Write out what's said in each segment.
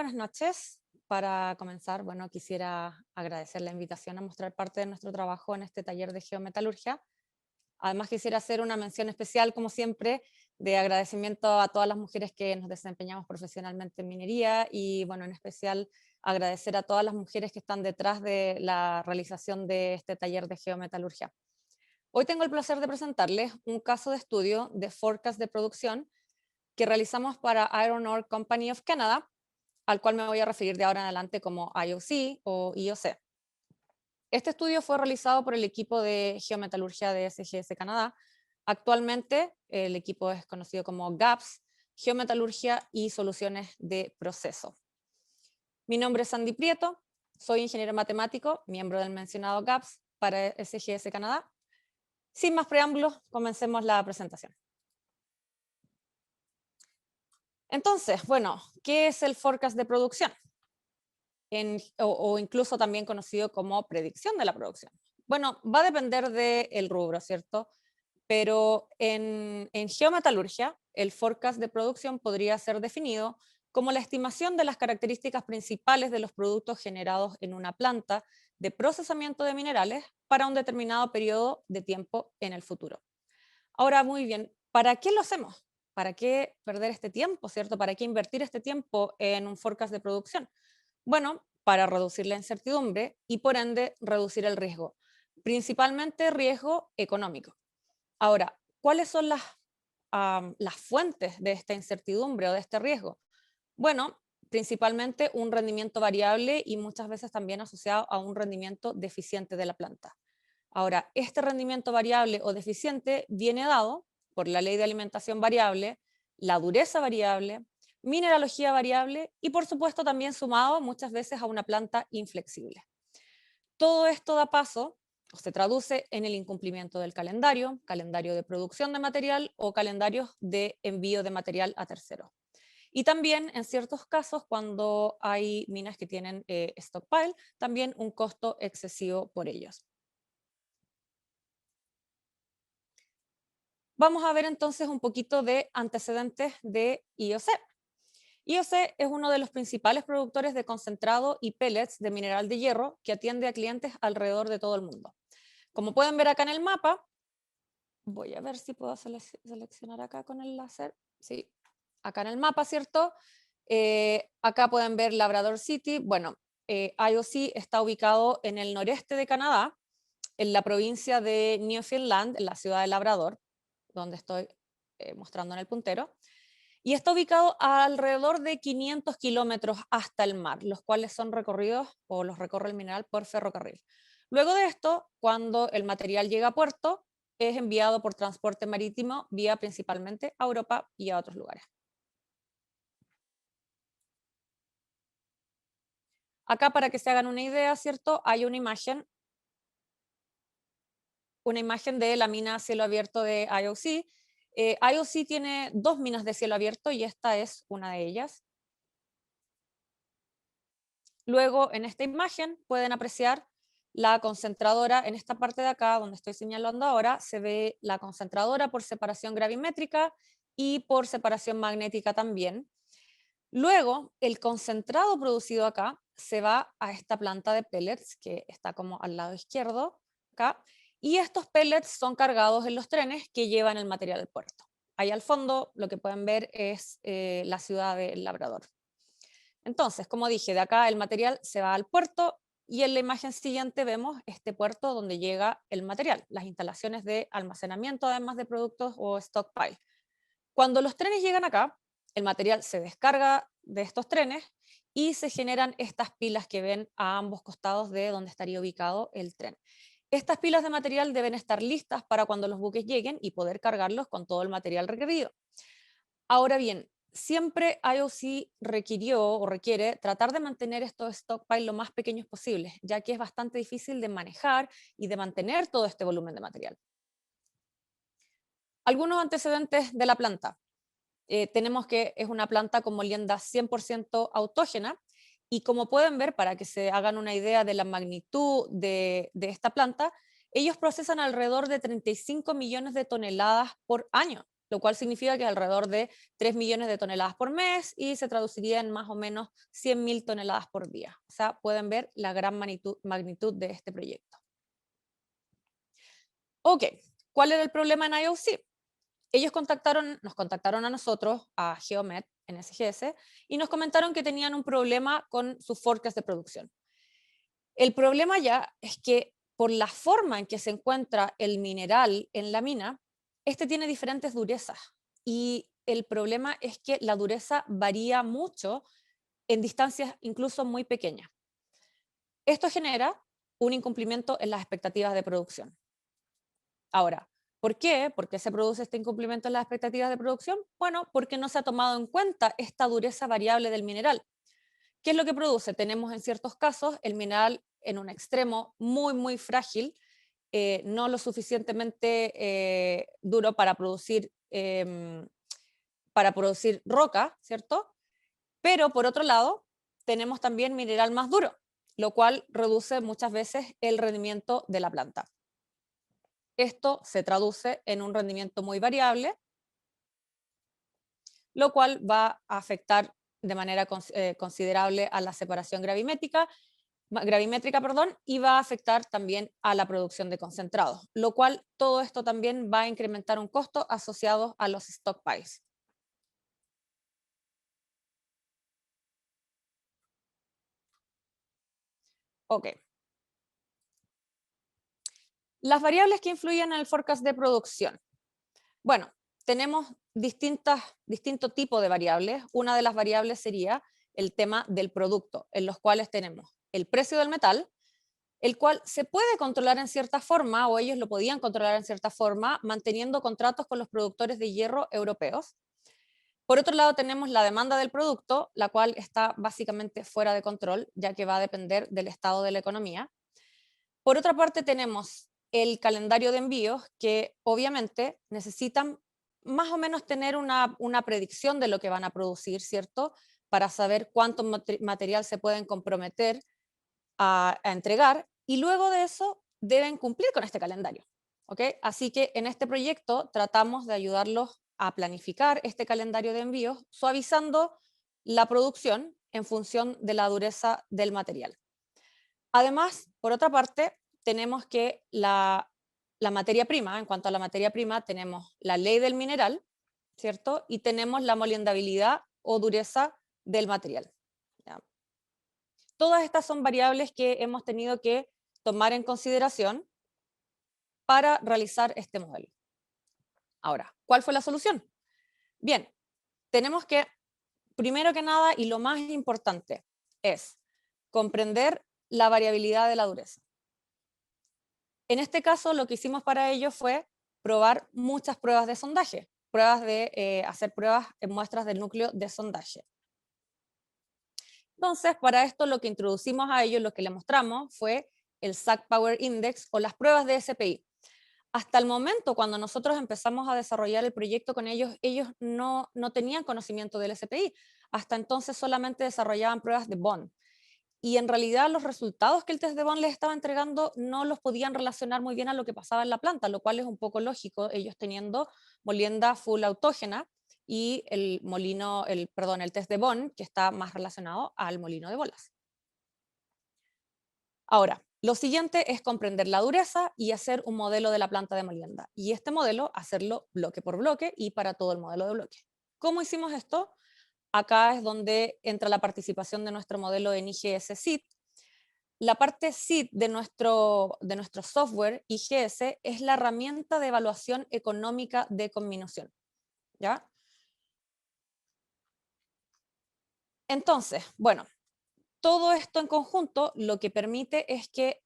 buenas noches. Para comenzar, bueno, quisiera agradecer la invitación a mostrar parte de nuestro trabajo en este taller de geometalurgia. Además, quisiera hacer una mención especial, como siempre, de agradecimiento a todas las mujeres que nos desempeñamos profesionalmente en minería y, bueno, en especial agradecer a todas las mujeres que están detrás de la realización de este taller de geometalurgia. Hoy tengo el placer de presentarles un caso de estudio de forecast de producción que realizamos para Iron Ore Company of Canada, al cual me voy a referir de ahora en adelante como IOC o IOC. Este estudio fue realizado por el equipo de geometalurgia de SGS Canadá. Actualmente el equipo es conocido como GAPS, Geometalurgia y Soluciones de Proceso. Mi nombre es Sandy Prieto, soy ingeniero matemático, miembro del mencionado GAPS para SGS Canadá. Sin más preámbulos, comencemos la presentación. Entonces, bueno, ¿qué es el forecast de producción? O incluso también conocido como predicción de la producción. Bueno, va a depender del rubro, ¿cierto? Pero en geometalurgia, el forecast de producción podría ser definido como la estimación de las características principales de los productos generados en una planta de procesamiento de minerales para un determinado periodo de tiempo en el futuro. Ahora, muy bien, ¿para qué lo hacemos? ¿Para qué perder este tiempo, cierto? ¿Para qué invertir este tiempo en un forecast de producción? Bueno, para reducir la incertidumbre y por ende reducir el riesgo, principalmente riesgo económico. Ahora, ¿cuáles son las fuentes de esta incertidumbre o de este riesgo? Bueno, principalmente un rendimiento variable y muchas veces también asociado a un rendimiento deficiente de la planta. Ahora, este rendimiento variable o deficiente viene dado por la ley de alimentación variable, la dureza variable, mineralogía variable y por supuesto también sumado muchas veces a una planta inflexible. Todo esto da paso o se traduce en el incumplimiento del calendario, calendario de producción de material o calendarios de envío de material a terceros. Y también en ciertos casos, cuando hay minas que tienen stockpile, también un costo excesivo por ellos. Vamos a ver entonces un poquito de antecedentes de IOC. IOC es uno de los principales productores de concentrado y pellets de mineral de hierro que atiende a clientes alrededor de todo el mundo. Como pueden ver acá en el mapa, voy a ver si puedo seleccionar acá con el láser. Sí, acá en el mapa, ¿cierto? Acá pueden ver Labrador City. Bueno, IOC está ubicado en el noreste de Canadá, en la provincia de Newfoundland, en la ciudad de Labrador, donde estoy mostrando en el puntero, y está ubicado a alrededor de 500 kilómetros hasta el mar, los cuales son recorridos o los recorre el mineral por ferrocarril. Luego de esto, cuando el material llega a puerto, es enviado por transporte marítimo vía principalmente a Europa y a otros lugares. Acá, para que se hagan una idea, ¿cierto? Hay una imagen de la mina a cielo abierto de IOC. IOC tiene dos minas de cielo abierto y esta es una de ellas. Luego, en esta imagen pueden apreciar la concentradora. En esta parte de acá, donde estoy señalando ahora, se ve la concentradora por separación gravimétrica y por separación magnética también. Luego, el concentrado producido acá se va a esta planta de pellets que está como al lado izquierdo acá, y estos pellets son cargados en los trenes que llevan el material al puerto. Ahí al fondo lo que pueden ver es la ciudad de Labrador. Entonces, como dije, de acá el material se va al puerto y en la imagen siguiente vemos este puerto donde llega el material, las instalaciones de almacenamiento además de productos o stockpile. Cuando los trenes llegan acá, el material se descarga de estos trenes y se generan estas pilas que ven a ambos costados de donde estaría ubicado el tren. Estas pilas de material deben estar listas para cuando los buques lleguen y poder cargarlos con todo el material requerido. Ahora bien, siempre IOC requirió o requiere tratar de mantener estos stockpiles lo más pequeños posibles, ya que es bastante difícil de manejar y de mantener todo este volumen de material. Algunos antecedentes de la planta. Tenemos que es una planta con molienda 100% autógena y como pueden ver, para que se hagan una idea de la magnitud de esta planta, ellos procesan alrededor de 35 millones de toneladas por año. lo cual significa que alrededor de 3 millones de toneladas por mes y se traduciría en más o menos 100.000 toneladas por día. O sea, pueden ver la gran magnitud de este proyecto. Ok, ¿cuál era el problema en IOC? Ellos nos contactaron a nosotros, a Geomet, en SGS, y nos comentaron que tenían un problema con su forecast de producción. El problema ya es que por la forma en que se encuentra el mineral en la mina, este tiene diferentes durezas y el problema es que la dureza varía mucho en distancias incluso muy pequeñas. Esto genera un incumplimiento en las expectativas de producción. Ahora, ¿por qué? ¿Por qué se produce este incumplimiento en las expectativas de producción? Bueno, porque no se ha tomado en cuenta esta dureza variable del mineral. ¿Qué es lo que produce? Tenemos en ciertos casos el mineral en un extremo muy frágil, no lo suficientemente duro para producir roca, ¿cierto? Pero por otro lado, tenemos también mineral más duro, lo cual reduce muchas veces el rendimiento de la planta. Esto se traduce en un rendimiento muy variable, lo cual va a afectar de manera considerable a la separación gravimétrica, perdón, y va a afectar también a la producción de concentrados, lo cual todo esto también va a incrementar un costo asociado a los stockpiles. Ok. Las variables que influyen en el forecast de producción. Bueno, tenemos distintos tipos de variables. Una de las variables sería el tema del producto, en los cuales tenemos el precio del metal, el cual se puede controlar en cierta forma, o ellos lo podían controlar en cierta forma, manteniendo contratos con los productores de hierro europeos. Por otro lado, tenemos la demanda del producto, la cual está básicamente fuera de control, ya que va a depender del estado de la economía. Por otra parte, tenemos el calendario de envíos, que obviamente necesitan más o menos tener una predicción de lo que van a producir, ¿cierto? Para saber cuánto material se pueden comprometer a entregar y luego de eso deben cumplir con este calendario. ¿Ok? Así que en este proyecto tratamos de ayudarlos a planificar este calendario de envíos, suavizando la producción en función de la dureza del material. Además, por otra parte, tenemos que la materia prima, en cuanto a la materia prima, tenemos la ley del mineral, ¿cierto? Y tenemos la molendabilidad o dureza del material. ¿Ya? Todas estas son variables que hemos tenido que tomar en consideración para realizar este modelo. Ahora, ¿cuál fue la solución? Bien, tenemos que, primero que nada, y lo más importante, es comprender la variabilidad de la dureza. En este caso, lo que hicimos para ello fue probar muchas pruebas de sondaje, hacer pruebas en muestras del núcleo de sondaje. Entonces, para esto lo que introducimos a ellos, lo que le mostramos fue el Sack Power Index o las pruebas de SPI. Hasta el momento, cuando nosotros empezamos a desarrollar el proyecto con ellos, ellos no tenían conocimiento del SPI. Hasta entonces solamente desarrollaban pruebas de Bond. Y en realidad los resultados que el test de Bond les estaba entregando no los podían relacionar muy bien a lo que pasaba en la planta, lo cual es un poco lógico, ellos teniendo molienda full autógena y el test de Bond, que está más relacionado al molino de bolas. Ahora, lo siguiente es comprender la dureza y hacer un modelo de la planta de molienda. Y este modelo, hacerlo bloque por bloque y para todo el modelo de bloque. ¿Cómo hicimos esto? Acá es donde entra la participación de nuestro modelo en IGS SID. La parte SID de nuestro software IGS es la herramienta de evaluación económica de conminución. ¿Ya? Entonces, bueno, todo esto en conjunto lo que permite es que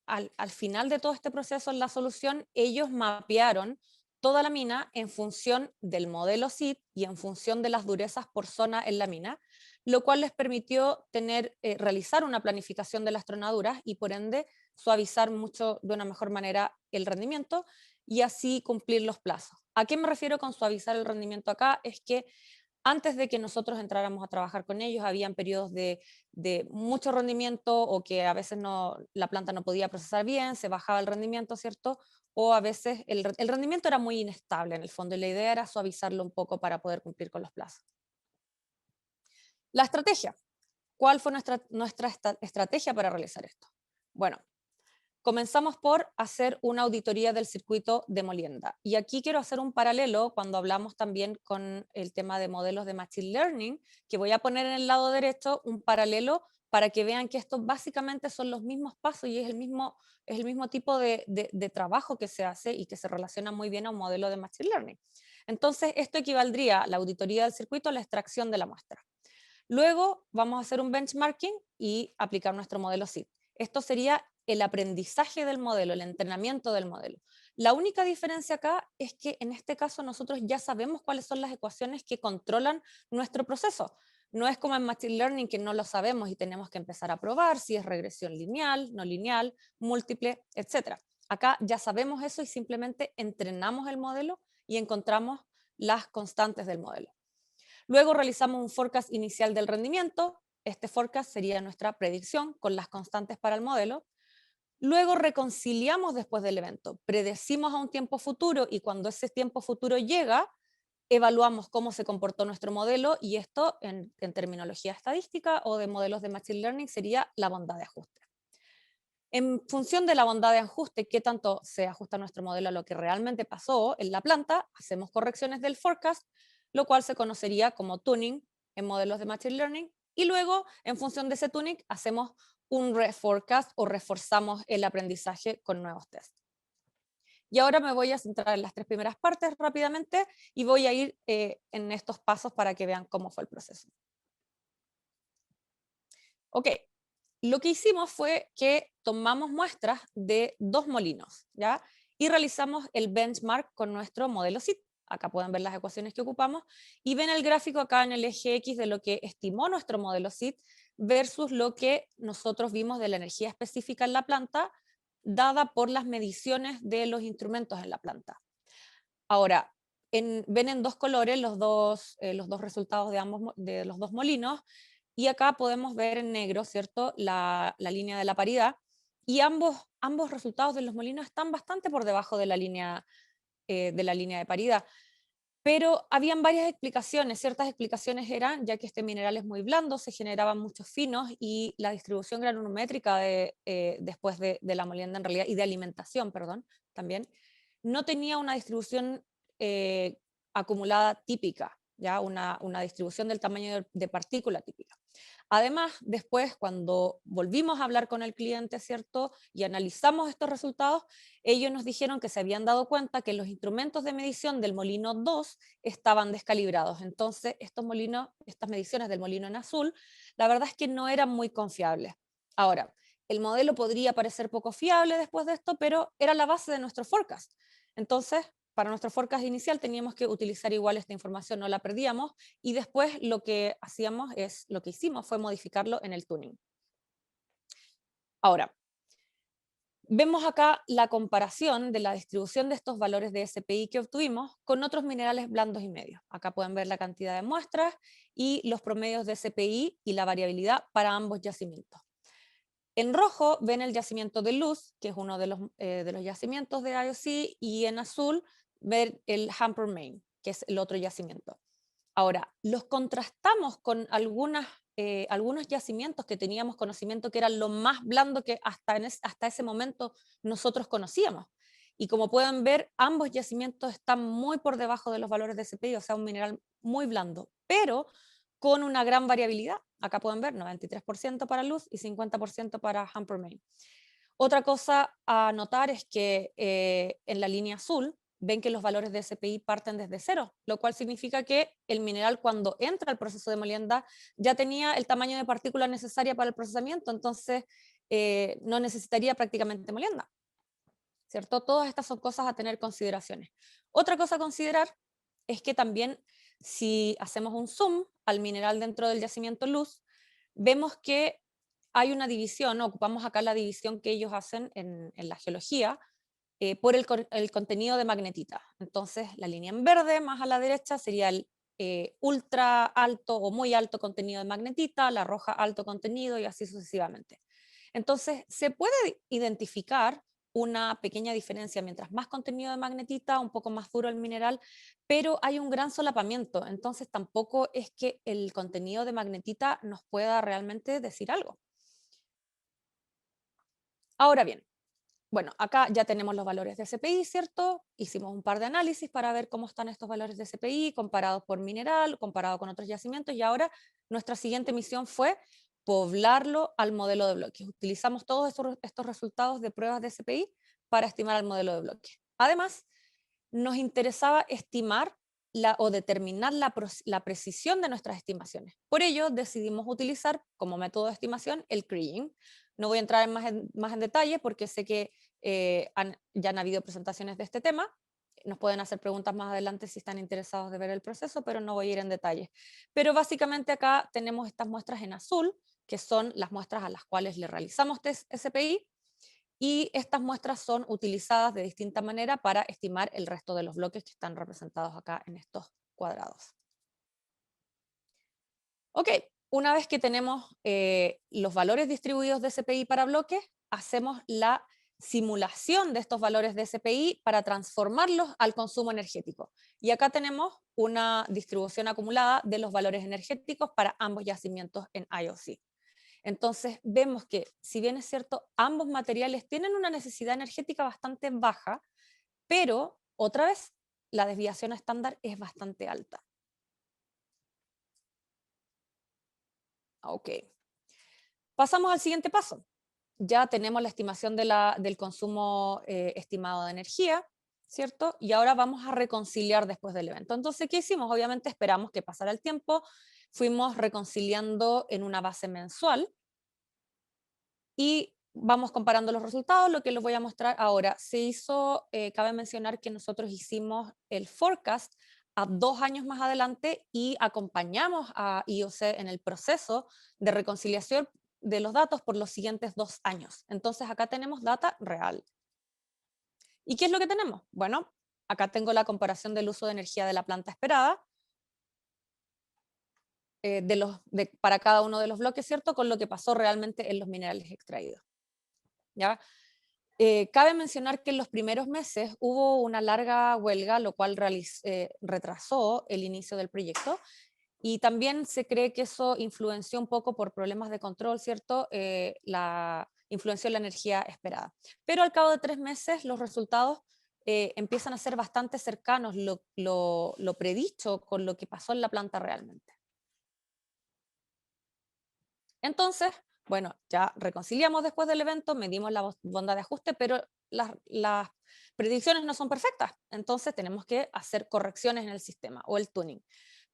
al final de todo este proceso en la solución, ellos mapearon toda la mina en función del modelo SID y en función de las durezas por zona en la mina, lo cual les permitió realizar una planificación de las tronaduras y por ende suavizar mucho de una mejor manera el rendimiento y así cumplir los plazos. ¿A qué me refiero con suavizar el rendimiento acá? Es que antes de que nosotros entráramos a trabajar con ellos, habían periodos de mucho rendimiento o que a veces la planta no podía procesar bien, se bajaba el rendimiento, ¿cierto? o a veces el rendimiento era muy inestable en el fondo y la idea era suavizarlo un poco para poder cumplir con los plazos. La estrategia. ¿Cuál fue nuestra estrategia para realizar esto? Bueno, comenzamos por hacer una auditoría del circuito de molienda. Y aquí quiero hacer un paralelo cuando hablamos también con el tema de modelos de Machine Learning, que voy a poner en el lado derecho un paralelo para que vean que estos básicamente son los mismos pasos y es el mismo tipo de trabajo que se hace y que se relaciona muy bien a un modelo de Machine Learning. Entonces, esto equivaldría a la auditoría del circuito a la extracción de la muestra. Luego vamos a hacer un benchmarking y aplicar nuestro modelo SID. Esto sería el aprendizaje del modelo, el entrenamiento del modelo. La única diferencia acá es que en este caso nosotros ya sabemos cuáles son las ecuaciones que controlan nuestro proceso. No es como en Machine Learning que no lo sabemos y tenemos que empezar a probar si es regresión lineal, no lineal, múltiple, etc. Acá ya sabemos eso y simplemente entrenamos el modelo y encontramos las constantes del modelo. Luego realizamos un forecast inicial del rendimiento. Este forecast sería nuestra predicción con las constantes para el modelo. Luego reconciliamos después del evento, predecimos a un tiempo futuro y cuando ese tiempo futuro llega, evaluamos cómo se comportó nuestro modelo y esto en terminología estadística o de modelos de Machine Learning sería la bondad de ajuste. En función de la bondad de ajuste, qué tanto se ajusta nuestro modelo a lo que realmente pasó en la planta, hacemos correcciones del forecast, lo cual se conocería como tuning en modelos de Machine Learning, y luego, en función de ese tuning, hacemos un reforecast o reforzamos el aprendizaje con nuevos tests. Y ahora me voy a centrar en las tres primeras partes rápidamente y voy a ir en estos pasos para que vean cómo fue el proceso. Ok, lo que hicimos fue que tomamos muestras de 2 molinos, ¿ya? Y realizamos el benchmark con nuestro modelo SID. Acá pueden ver las ecuaciones que ocupamos y ven el gráfico acá en el eje X de lo que estimó nuestro modelo SID versus lo que nosotros vimos de la energía específica en la planta dada por las mediciones de los instrumentos en la planta. Ahora, ven en dos colores los dos resultados de los dos molinos y acá podemos ver en negro, ¿cierto? La línea de la paridad y ambos resultados de los molinos están bastante por debajo de la línea de paridad. Pero habían varias explicaciones, ciertas explicaciones eran, ya que este mineral es muy blando, se generaban muchos finos y la distribución granulométrica después de la molienda en realidad, y de alimentación, perdón, también, no tenía una distribución eh, acumulada típica, ¿ya? Una distribución del tamaño de partícula típica. Además, después, cuando volvimos a hablar con el cliente, ¿cierto? Y analizamos estos resultados, ellos nos dijeron que se habían dado cuenta que los instrumentos de medición del molino 2 estaban descalibrados. Entonces, estas mediciones del molino en azul, la verdad es que no eran muy confiables. Ahora, el modelo podría parecer poco fiable después de esto, pero era la base de nuestro forecast. Entonces, para nuestro forecast inicial teníamos que utilizar igual esta información, no la perdíamos, y después lo que hicimos fue modificarlo en el tuning. Ahora, vemos acá la comparación de la distribución de estos valores de SPI que obtuvimos con otros minerales blandos y medios. Acá pueden ver la cantidad de muestras y los promedios de SPI y la variabilidad para ambos yacimientos. En rojo ven el yacimiento de Luz, que es uno de los yacimientos de IOC, y en azul ver el Hamper Main, que es el otro yacimiento. Ahora, los contrastamos con algunos yacimientos que teníamos conocimiento que eran lo más blando que hasta ese momento nosotros conocíamos. Y como pueden ver, ambos yacimientos están muy por debajo de los valores de SPI, o sea, un mineral muy blando, pero con una gran variabilidad. Acá pueden ver 93% para Luz y 50% para Hamper Main. Otra cosa a notar es que en la línea azul ven que los valores de SPI parten desde cero, lo cual significa que el mineral cuando entra al proceso de molienda ya tenía el tamaño de partícula necesaria para el procesamiento, entonces no necesitaría prácticamente molienda, ¿cierto? Todas estas son cosas a tener consideraciones. Otra cosa a considerar es que también si hacemos un zoom al mineral dentro del yacimiento Luz, vemos que hay una división, ¿no? Ocupamos acá la división que ellos hacen en la geología, por el contenido de magnetita. Entonces, la línea en verde más a la derecha sería el ultra alto o muy alto contenido de magnetita, la roja alto contenido y así sucesivamente. Entonces, se puede identificar una pequeña diferencia. Mientras más contenido de magnetita, un poco más duro el mineral, pero hay un gran solapamiento. Entonces tampoco es que el contenido de magnetita nos pueda realmente decir algo. Ahora bien, bueno, acá ya tenemos los valores de SPI, ¿cierto? Hicimos un par de análisis para ver cómo están estos valores de SPI comparados por mineral, comparado con otros yacimientos, y ahora nuestra siguiente misión fue poblarlo al modelo de bloques. Utilizamos todos estos resultados de pruebas de SPI para estimar el modelo de bloques. Además, nos interesaba estimar o determinar la precisión de nuestras estimaciones. Por ello, decidimos utilizar como método de estimación el Kriging. No voy a entrar más en detalle porque sé que ya han habido presentaciones de este tema. Nos pueden hacer preguntas más adelante si están interesados de ver el proceso, pero no voy a ir en detalle. Pero básicamente acá tenemos estas muestras en azul, que son las muestras a las cuales le realizamos test SPI, y estas muestras son utilizadas de distinta manera para estimar el resto de los bloques que están representados acá en estos cuadrados. Ok, una vez que tenemos los valores distribuidos de SPI para bloques, hacemos la simulación de estos valores de SPI para transformarlos al consumo energético. Y acá tenemos una distribución acumulada de los valores energéticos para ambos yacimientos en IOC. Entonces vemos que, si bien es cierto, ambos materiales tienen una necesidad energética bastante baja, pero otra vez la desviación estándar es bastante alta. Ok. Pasamos al siguiente paso. Ya tenemos la estimación del consumo estimado de energía, ¿cierto? Y ahora vamos a reconciliar después del evento. Entonces, ¿qué hicimos? Obviamente esperamos que pasara el tiempo, fuimos reconciliando en una base mensual y vamos comparando los resultados, lo que les voy a mostrar ahora. Cabe mencionar que nosotros hicimos el forecast a 2 años más adelante y acompañamos a IOC en el proceso de reconciliación de los datos por los siguientes 2 años. Entonces acá tenemos data real. ¿Y qué es lo que tenemos? Bueno, acá tengo la comparación del uso de energía de la planta esperada para cada uno de los bloques, ¿cierto? Con lo que pasó realmente en los minerales extraídos. ¿Ya? Cabe mencionar que en los primeros meses hubo una larga huelga, lo cual retrasó el inicio del proyecto, y también se cree que eso influenció un poco por problemas de control, ¿cierto? Influenció la energía esperada. Pero al cabo de 3 meses los resultados empiezan a ser bastante cercanos lo predicho con lo que pasó en la planta realmente. Entonces, bueno, ya reconciliamos después del evento, medimos la bondad de ajuste, pero las predicciones no son perfectas. Entonces tenemos que hacer correcciones en el sistema o el tuning.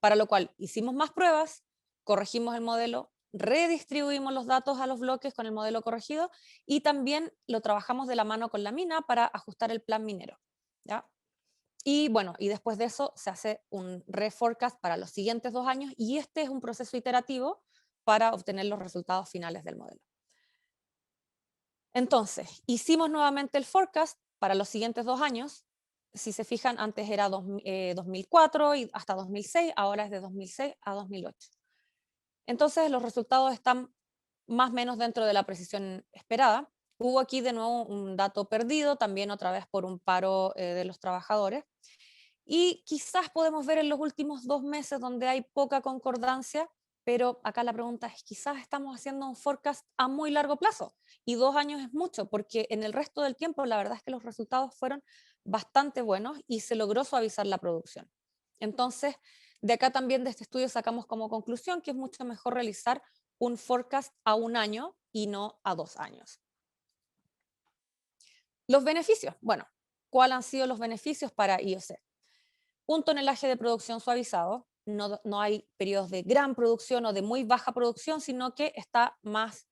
Para lo cual hicimos más pruebas, corregimos el modelo, redistribuimos los datos a los bloques con el modelo corregido y también lo trabajamos de la mano con la mina para ajustar el plan minero. ¿Ya? Y bueno, y después de eso se hace un reforecast para los siguientes 2 años y este es un proceso iterativo para obtener los resultados finales del modelo. Entonces, hicimos nuevamente el forecast para los siguientes 2 años. Si se fijan, antes era 2004 y hasta 2006, ahora es de 2006 a 2008. Entonces, los resultados están más o menos dentro de la precisión esperada. Hubo aquí de nuevo un dato perdido, también otra vez por un paro de los trabajadores. Y quizás podemos ver en los últimos 2 meses donde hay poca concordancia, pero acá la pregunta es, quizás estamos haciendo un forecast a muy largo plazo y 2 años es mucho, porque en el resto del tiempo la verdad es que los resultados fueron bastante buenos y se logró suavizar la producción. Entonces, de acá también de este estudio sacamos como conclusión que es mucho mejor realizar un forecast a 1 año y no a 2 años. Los beneficios, bueno, ¿cuáles han sido los beneficios para IOC? Un tonelaje de producción suavizado, no hay periodos de gran producción o de muy baja producción, sino que está más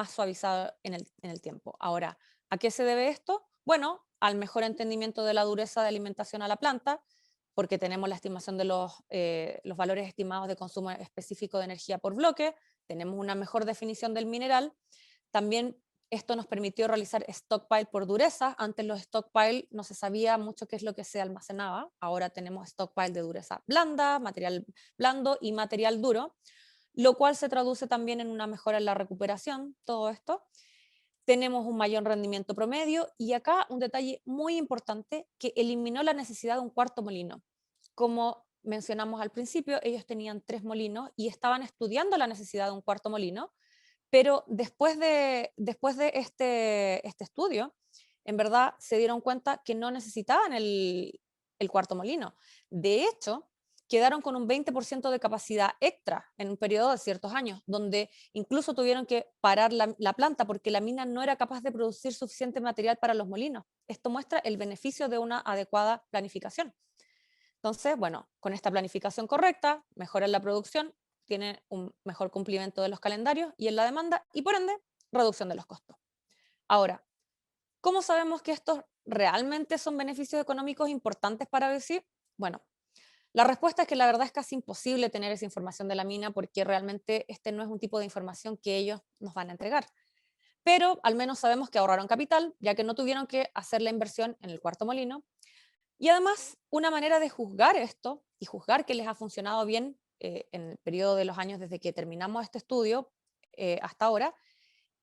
suavizado en el tiempo. Ahora, ¿a qué se debe esto? Bueno, al mejor entendimiento de la dureza de alimentación a la planta, porque tenemos la estimación de los valores estimados de consumo específico de energía por bloque, tenemos una mejor definición del mineral, también esto nos permitió realizar stockpile por dureza. Antes los stockpile no se sabía mucho qué es lo que se almacenaba. Ahora tenemos stockpile de dureza blanda, material blando y material duro, lo cual se traduce también en una mejora en la recuperación, todo esto. tenemos un mayor rendimiento promedio y acá un detalle muy importante que eliminó la necesidad de un cuarto molino. Como mencionamos al principio, ellos tenían 3 molinos y estaban estudiando la necesidad de un cuarto molino, pero después de este estudio, en verdad se dieron cuenta que no necesitaban el cuarto molino. De hecho, quedaron con un 20% de capacidad extra en un periodo de ciertos años, donde incluso tuvieron que parar la planta porque la mina no era capaz de producir suficiente material para los molinos. Esto muestra el beneficio de una adecuada planificación. Entonces, bueno, con esta planificación correcta, mejoran la producción, tiene un mejor cumplimiento de los calendarios y en la demanda y por ende, reducción de los costos. Ahora, ¿cómo sabemos que estos realmente son beneficios económicos importantes para BC? Bueno, la respuesta es que la verdad es casi imposible tener esa información de la mina porque realmente este no es un tipo de información que ellos nos van a entregar. Pero al menos sabemos que ahorraron capital, ya que no tuvieron que hacer la inversión en el cuarto molino. Y además, una manera de juzgar esto y juzgar que les ha funcionado bien en el periodo de los años desde que terminamos este estudio hasta ahora,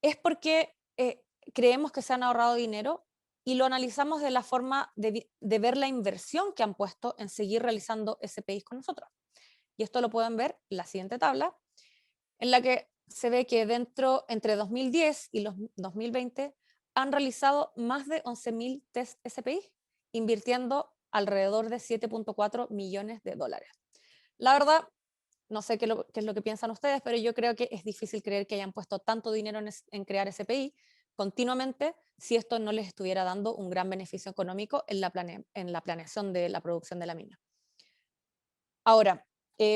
es porque creemos que se han ahorrado dinero y lo analizamos de la forma de ver la inversión que han puesto en seguir realizando SPIs con nosotros. Y esto lo pueden ver en la siguiente tabla, en la que se ve que entre 2010 y los 2020 han realizado más de 11.000 test SPI, invirtiendo alrededor de 7.4 millones de dólares. La verdad, no sé qué es lo que piensan ustedes, pero yo creo que es difícil creer que hayan puesto tanto dinero en crear SPI continuamente si esto no les estuviera dando un gran beneficio económico en la planeación de la producción de la mina. Ahora,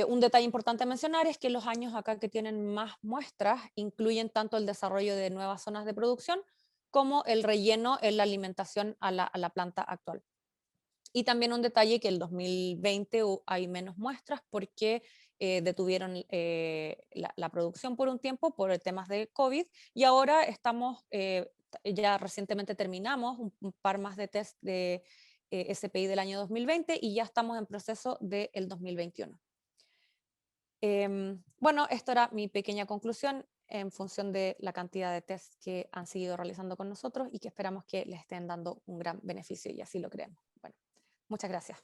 un detalle importante a mencionar es que los años acá que tienen más muestras incluyen tanto el desarrollo de nuevas zonas de producción como el relleno en la alimentación a la planta actual. Y también un detalle que el 2020 hay menos muestras porque detuvieron la producción por un tiempo por temas de COVID y ahora ya recientemente terminamos un par más de test de SPI del año 2020 y ya estamos en proceso del 2021. Bueno, esto era mi pequeña conclusión en función de la cantidad de tests que han seguido realizando con nosotros y que esperamos que les estén dando un gran beneficio y así lo creemos. Bueno, muchas gracias.